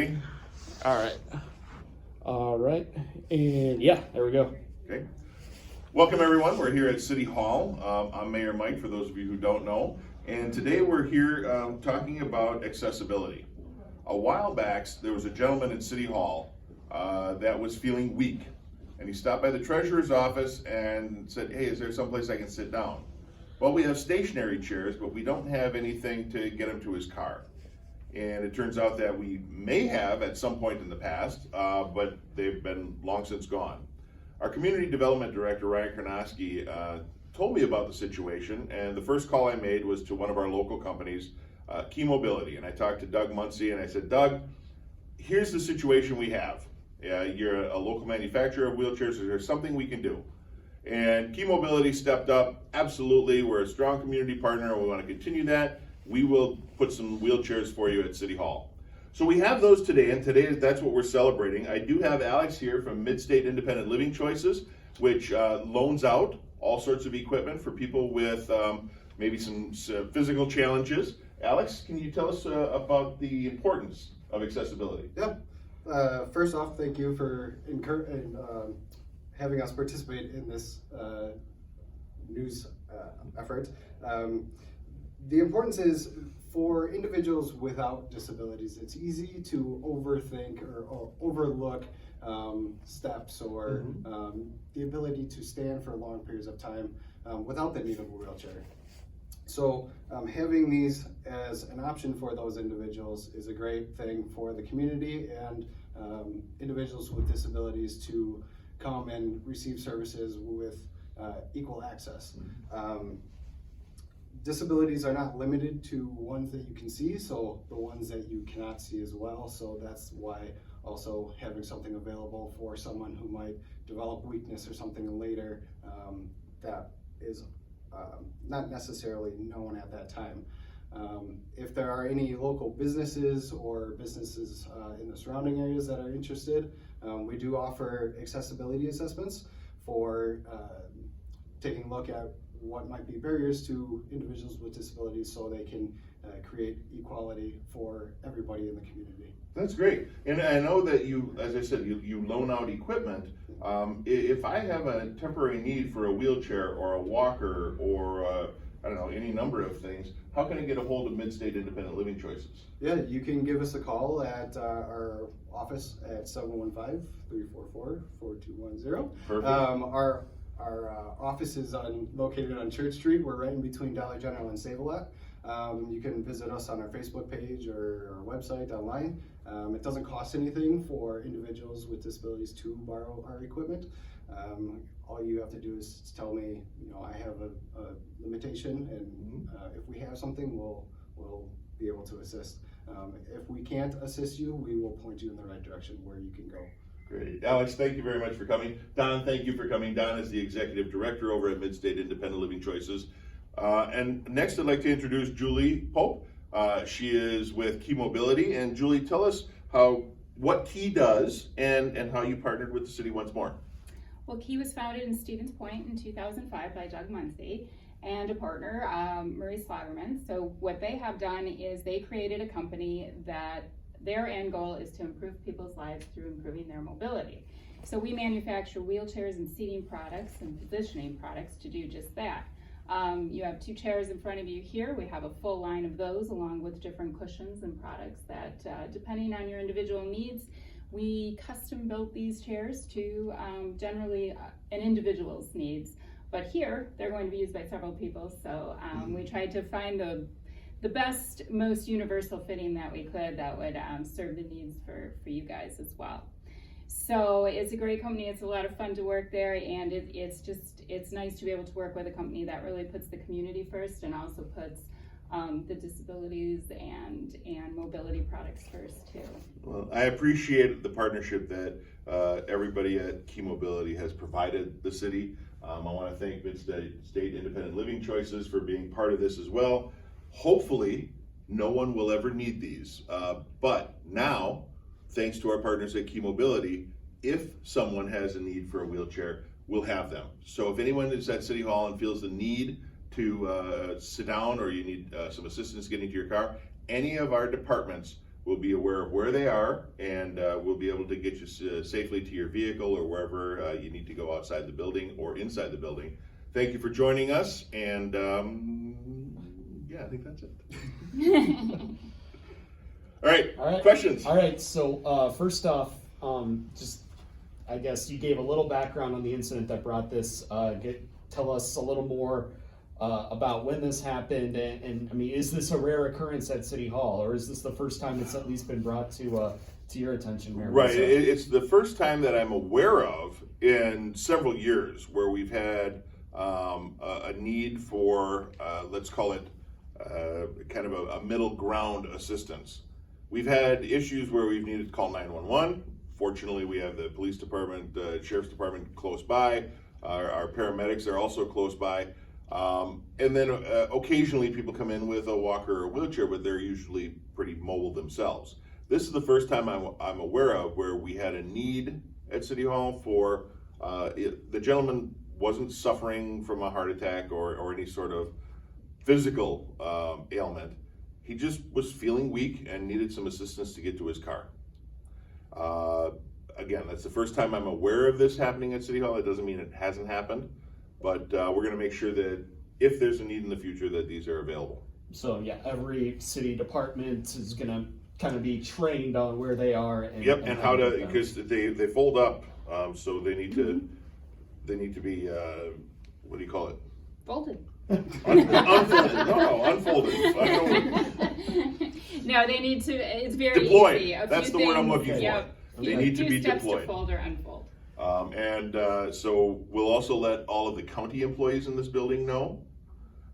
All right. All right. And yeah, there we go. Okay. Welcome everyone. We're here at City Hall. I'm Mayor Mike, for those of you who don't know. And today we're here talking about accessibility. A while back, there was a gentleman at City Hall that was feeling weak. And he stopped by the treasurer's office and said, hey, is there someplace I can sit down? Well, we have stationary chairs, but we don't have anything to get him to his car. And it turns out that we may have at some point in the past, but they've been long since gone. Our community development director, Ryan Karnowski, told me about the situation, and the first call I made was to one of our local companies, Key Mobility. And I talked to Doug Muncie and I said, Doug, here's the situation we have. You're a local manufacturer of wheelchairs, is there something we can do? And Key Mobility stepped up, absolutely, we're a strong community partner and we want to continue that. We will put some wheelchairs for you at City Hall. So we have those today, and today that's what we're celebrating. I do have Alex here from Mid-State Independent Living Choices, which loans out all sorts of equipment for people with maybe some physical challenges. Alex, can you tell us about the importance of accessibility? Yep. First off, thank you for having us participate in this news effort. The importance is for individuals without disabilities, it's easy to overthink or overlook steps or the ability to stand for long periods of time without the need of a wheelchair. So having these as an option for those individuals is a great thing for the community and individuals with disabilities to come and receive services with equal access. Disabilities are not limited to ones that you can see, so the ones that you cannot see as well. So that's why also having something available for someone who might develop weakness or something later that is not necessarily known at that time. If there are any local businesses or businesses in the surrounding areas that are interested, we do offer accessibility assessments for taking a look at what might be barriers to individuals with disabilities so they can create equality for everybody in the community. That's great. And I know that you, as I said, you loan out equipment. If I have a temporary need for a wheelchair or a walker or I don't know, any number of things, how can I get a hold of Mid-State Independent Living Choices? Yeah, you can give us a call at our office at 715-344-4210. Perfect. Our office is located on Church Street. We're right in between Dollar General and Save-A-Lot. You can visit us on our Facebook page or our website online. It doesn't cost anything for individuals with disabilities to borrow our equipment. All you have to do is tell me, I have a limitation, and if we have something, we'll be able to assist. If we can't assist you, we will point you in the right direction where you can go. Great. Alex, thank you very much for coming. Don, thank you for coming. Don is the Executive Director over at Mid-State Independent Living Choices. And next I'd like to introduce Julie Pope. She is with Key Mobility. And Julie, tell us what Key does and how you partnered with the city once more. Well, Key was founded in Stevens Point in 2005 by Doug Muncie and a partner, Maurice Lagerman. So what they have done is they created a company that their end goal is to improve people's lives through improving their mobility. So we manufacture wheelchairs and seating products and positioning products to do just that. You have two chairs in front of you here. We have a full line of those along with different cushions and products that, depending on your individual needs, we custom built these chairs to generally an individual's needs. But here, they're going to be used by several people, so we tried to find the best, most universal fitting that we could that would serve the needs for you guys as well. So it's a great company, it's a lot of fun to work there, and it's nice to be able to work with a company that really puts the community first and also puts the disabilities and mobility products first too. Well, I appreciate the partnership that everybody at Key Mobility has provided the city. I want to thank Mid-State Independent Living Choices for being part of this as well. Hopefully, no one will ever need these, but now, thanks to our partners at Key Mobility, if someone has a need for a wheelchair, we'll have them. So if anyone is at City Hall and feels the need to sit down or you need some assistance getting to your car, any of our departments we'll be aware of where they are, and we'll be able to get you safely to your vehicle or wherever you need to go outside the building or inside the building. Thank you for joining us, and yeah, I think that's it. All right, questions? All right, so first off, just I guess you gave a little background on the incident that brought this. Tell us a little more about when this happened, and I mean, is this a rare occurrence at City Hall, or is this the first time it's at least been brought to your attention, Mayor? Right, it's the first time that I'm aware of in several years where we've had a need for, let's call it, kind of a middle ground assistance. We've had issues where we've needed to call 911. Fortunately, we have the police department, sheriff's department close by. Our paramedics are also close by. And then occasionally people come in with a walker or a wheelchair, but they're usually pretty mobile themselves. This is the first time I'm aware of where we had a need at City Hall for, the gentleman wasn't suffering from a heart attack or any sort of physical ailment. He just was feeling weak and needed some assistance to get to his car. Again, that's the first time I'm aware of this happening at City Hall. That doesn't mean it hasn't happened, but we're going to make sure that if there's a need in the future that these are available. So yeah, every city department is going to kind of be trained on where they are. And, yep, and how to, get them. because they fold up, so they need to be what do you call it? Folded. Unfolded. No, unfolded. No, they need to, it's very Deployed. easy. That's the word I'm looking for. Yep. They need to be steps deployed. To fold or unfold. So we'll also let all of the county employees in this building know.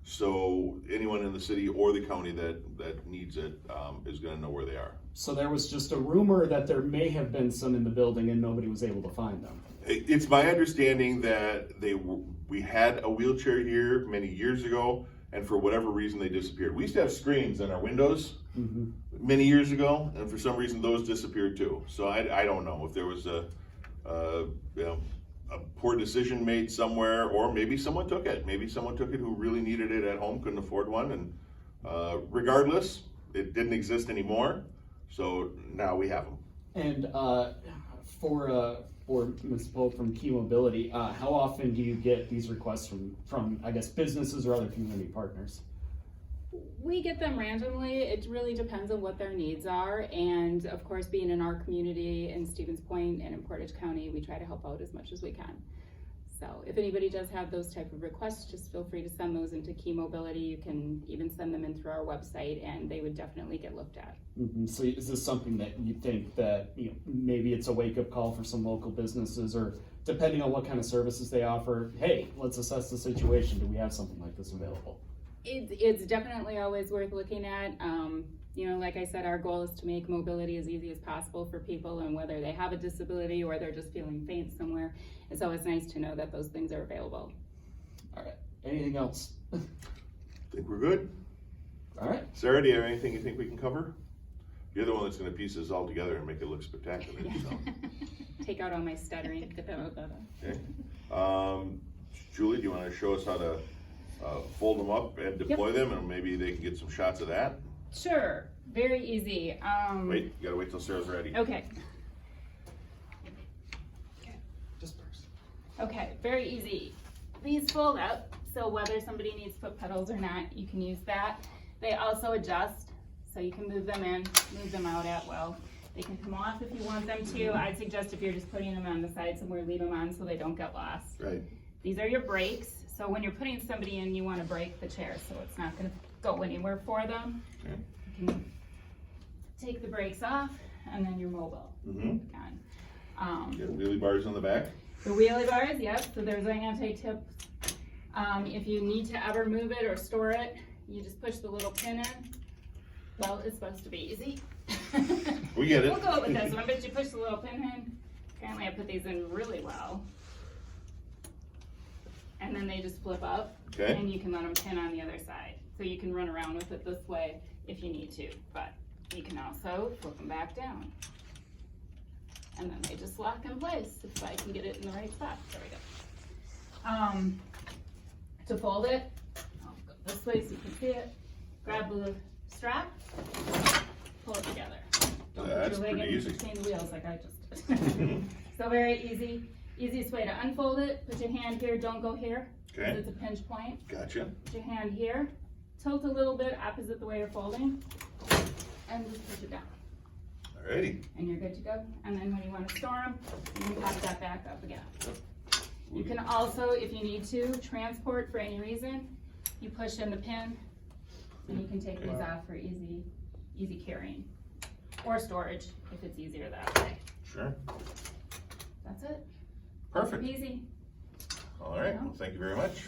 So anyone in the city or the county that needs it is going to know where they are. So there was just a rumor that there may have been some in the building and nobody was able to find them. It's my understanding that we had a wheelchair here many years ago, and for whatever reason they disappeared. We used to have screens in our windows many years ago, and for some reason those disappeared too. So I don't know if there was a poor decision made somewhere, or maybe someone took it. Maybe someone took it who really needed it at home, couldn't afford one, and regardless, it didn't exist anymore. So now we have them. And for Ms. Pope from Key Mobility, how often do you get these requests from I guess businesses or other community partners? We get them randomly. It really depends on what their needs are, and of course, being in our community in Stevens Point and in Portage County, we try to help out as much as we can. So if anybody does have those type of requests, just feel free to send those into Key Mobility. You can even send them in through our website, and they would definitely get looked at. So is this something that you think that maybe it's a wake-up call for some local businesses, or depending on what kind of services they offer, hey, let's assess the situation, do we have something like this available? It's definitely always worth looking at. Like I said, our goal is to make mobility as easy as possible for people, and whether they have a disability or they're just feeling faint somewhere, it's always nice to know that those things are available. All right, anything else? I think we're good. All right. Sarah, do you have anything you think we can cover? You're the one that's going to piece this all together and make it look spectacular. Yeah. So. Take out all my stuttering. Okay. Julie, do you want to show us how to fold them up and deploy them, and maybe they can get some shots of that? Sure, very easy. Wait, you gotta wait till Sarah's ready. Okay. Just first. Okay, very easy. These fold up, so whether somebody needs foot pedals or not, you can use that. They also adjust, so you can move them in, move them out at will. They can come off if you want them to. I'd suggest if you're just putting them on the side somewhere, leave them on so they don't get lost. Right. These are your brakes. So when you're putting somebody in, you want to brake the chair so it's not going to go anywhere for them. Okay. You can take the brakes off, and then you're mobile. Mm-hmm. Again. Wheelie bars on the back. The wheelie bars, yep. So there's an anti-tip. If you need to ever move it or store it, you just push the little pin in. Well, it's supposed to be easy. We get it. We'll go with this one, but you push the little pin in. Apparently I put these in really well. And then they just flip up, Okay. and you can let them pin on the other side. So you can run around with it this way if you need to, but you can also flip them back down. And then they just lock in place if I can get it in the right spot. There we go. To fold it, I'll go this way so you can see it. Grab the strap, pull it together. Don't That's put your leg pretty in easy. between the wheels like I just did. So very easy. Easiest way to unfold it, put your hand here, don't go here. 'Cause Okay, it's a pinch point. gotcha. Put your hand here, tilt a little bit opposite the way you're folding, and just push it down. Alrighty. And you're good to go. And then when you want to store them, you can pop that back up again. You can also, if you need to, transport for any reason, you push in the pin, and you can take these off for easy carrying. Or storage, if it's easier that way. Sure. That's it. Perfect. Easy. All right. Well, thank you very much.